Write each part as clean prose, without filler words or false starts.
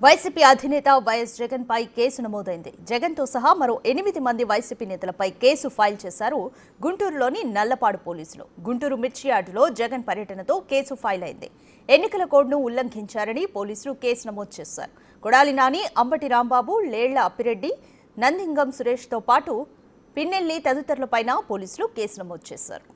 YCP అధినేత YS Jagan పై case నమోదైంది. జగన్ తో సహా మరో 8 మంది వైసీపీ నేతలపై కేసు ఫైల్ చేశారు గుంటూరులోని నల్లపాడు పోలీసులు. గుంటూరు మిర్చి యార్డులో జగన్ పర్యటనతో కేసు ఫైల్ అయింది. ఎన్నికల కోడ్ను ఉల్లంఘించారని పోలీసులు కేసు నమోదు చేశారు. కొడాలి నాని, అంబటి రాంబాబు, లేళ్ల అప్పిరెడ్డి, నందింగం సురేష్ తో పాటు పిన్నెల్లి తదితరులపైన పోలీసులు కేసు నమోదు చేశారు.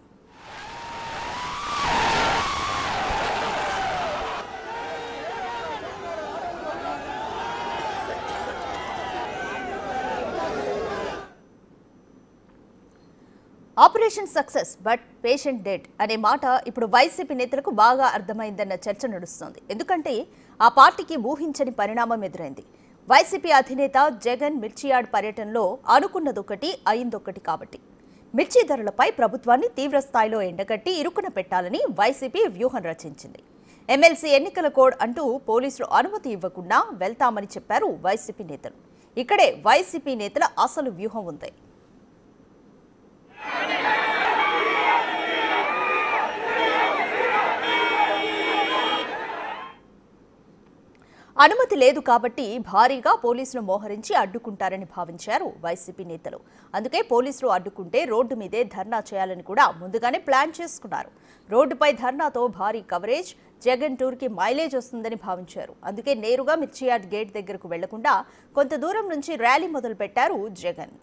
Operation success but patient dead అనే మాట ఇప్పుడు వైసీపీ నేతలకు బాగా అర్థమైందన్న చర్చ నడుస్తోంది. ఎందుకంటే ఆ పార్టీకి ఊహించని పరిణామం ఎదురైంది. వైసీపీ అధినేత జగన్ మిర్చియార్డ్ పర్యటనలో అనుకున్నదొకటి అయిందొకటి కాబట్టి మిర్చి ధరలపై ప్రభుత్వాన్ని తీవ్ర స్థాయిలో ఎండగట్టి ఇరుకున పెట్టాలని వైసీపీ వ్యూహం రచించింది. ఎమ్మెల్సీ ఎన్నికల కోడ్ అంటూ పోలీసులు అనుమతి ఇవ్వకుండా వెళ్తామని చెప్పారు వైసీపీ నేతలు. ఇక్కడే వైసీపీ నేతల అసలు వ్యూహం ఉంది. అనుమతి లేదు కాబట్టి భారీగా పోలీసులు మోహరించి అడ్డుకుంటారని భావించారు వైసీపీ నేతలు. అందుకే పోలీసులు అడ్డుకుంటే రోడ్డు మీదే ధర్నా చేయాలని కూడా ముందుగానే ప్లాన్ చేసుకున్నారు. రోడ్డుపై ధర్నాతో భారీ కవరేజ్, జగన్ టూర్కి మైలేజ్ వస్తుందని భావించారు. అందుకే నేరుగా మిర్చియార్డ్ గేట్ దగ్గరకు వెళ్లకుండా కొంత దూరం నుంచి ర్యాలీ మొదలుపెట్టారు జగన్.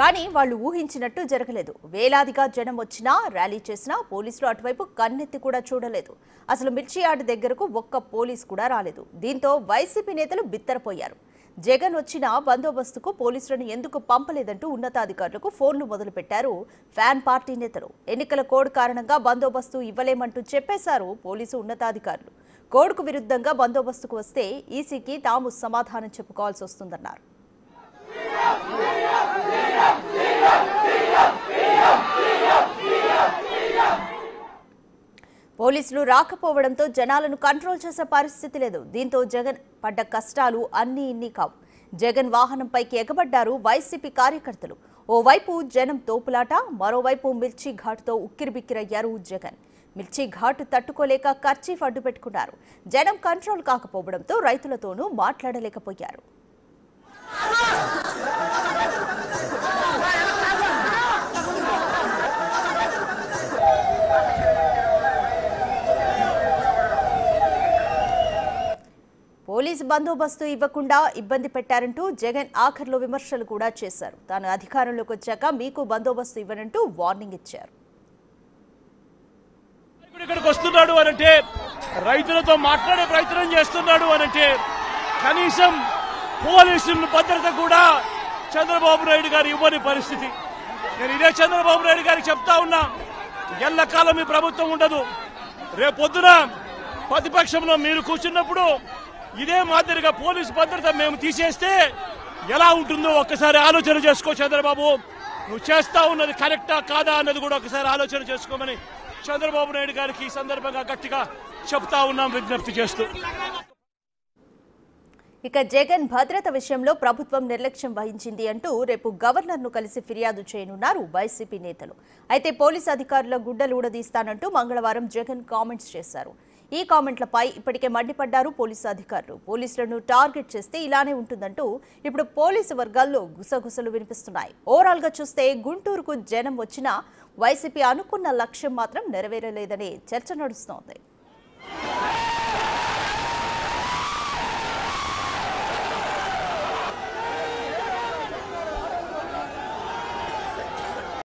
కానీ వాళ్లు ఊహించినట్టు జరగలేదు. వేలాదిగా జనం వచ్చినా, ర్యాలీ చేసినా పోలీసులు అటువైపు కన్నెత్తి కూడా చూడలేదు. అసలు మిర్చియార్డ్ దగ్గరకు ఒక్క పోలీసు కూడా రాలేదు. దీంతో వైసీపీ నేతలు బిత్తరపోయారు. జగన్ వచ్చిన బందోబస్తుకు పోలీసులను ఎందుకు పంపలేదంటూ ఉన్నతాధికారులకు ఫోన్లు మొదలుపెట్టారు ఫ్యాన్ పార్టీ నేతలు. ఎన్నికల కోడ్ కారణంగా బందోబస్తు ఇవ్వలేమంటూ చెప్పేశారు పోలీసు ఉన్నతాధికారులు. కోడ్కు విరుద్ధంగా బందోబస్తుకు వస్తే ఈసీకి తాము సమాధానం చెప్పుకోవాల్సి వస్తుందన్నారు. పోలీసులు రాకపోవడంతో జనాలను కంట్రోల్ చేసే పరిస్థితి లేదు. దీంతో జగన్ పడ్డ కష్టాలు అన్నీ ఇన్ని కావు. జగన్ వాహనంపైకి ఎగబడ్డారు వైసీపీ కార్యకర్తలు. ఓవైపు జనం తోపులాట, మరోవైపు మిర్చి ఘాటుతో ఉక్కిరిబిక్కిరయ్యారు జగన్. మిర్చి ఘాటు తట్టుకోలేక కర్చీఫ్ అడ్డు పెట్టుకున్నారు. జనం కంట్రోల్ కాకపోవడంతో రైతులతోనూ మాట్లాడలేకపోయారు. పోలీసు బందోబస్తు ఇవ్వకుండా ఇబ్బంది పెట్టారంటూ జగన్ ఆఖర్లో విమర్శలు కూడా చేశారు. తాను అధికారంలోకి వచ్చాక మీకు బందోబస్తు ఇవ్వనంటూ వార్నింగ్ ఇచ్చారు. ఇక్కడికి వస్తున్నాడు అనంటే, రైతులతో మాట్లాడే ప్రయత్నం చేస్తున్నాడు అనంటే కనీసం పోలీసుల భద్రత కూడా చంద్రబాబు నాయుడు గారు ఇవ్వని పరిస్థితి. నేను ఇదే చంద్రబాబు నాయుడు గారికి చెప్తా ఉన్నా, ఎల్లకాలం ఈ ప్రభుత్వం ఉండదు. రేపొద్దున ప్రతిపక్షంలో మీరు కూర్చున్నప్పుడు ఇదే మాదిరిగా పోలీసు భద్రత మేము తీసేస్తే ఎలా ఉంటుందో ఒక్కసారి ఆలోచన చేసుకో చంద్రబాబు. నువ్వు చేస్తా ఉన్నది కరెక్టా కాదా అన్నది కూడా ఒకసారి ఆలోచన చేసుకోమని చంద్రబాబు నాయుడు గారికి ఈ సందర్భంగా గట్టిగా చెప్తా ఉన్నాం, విజ్ఞప్తి చేస్తూ. ఇక జగన్ భద్రత విషయంలో ప్రభుత్వం నిర్లక్ష్యం వహించింది అంటూ రేపు గవర్నర్ను కలిసి ఫిర్యాదు చేయనున్నారు వైసీపీ నేతలు. అయితే పోలీసు అధికారుల గుడ్డలు ఊడదీస్తానంటూ మంగళవారం జగన్ కామెంట్స్ చేశారు. ఈ కామెంట్లపై ఇప్పటికే మండిపడ్డారు పోలీసు అధికారులు. పోలీసులను టార్గెట్ చేస్తే ఇలానే ఉంటుందంటూ ఇప్పుడు పోలీసు వర్గాల్లో గుసగుసలు వినిపిస్తున్నాయి. ఓవరాల్ గా చూస్తే గుంటూరుకు జనం వచ్చినా వైసీపీ అనుకున్న లక్ష్యం మాత్రం నెరవేరలేదనే చర్చ నడుస్తోంది.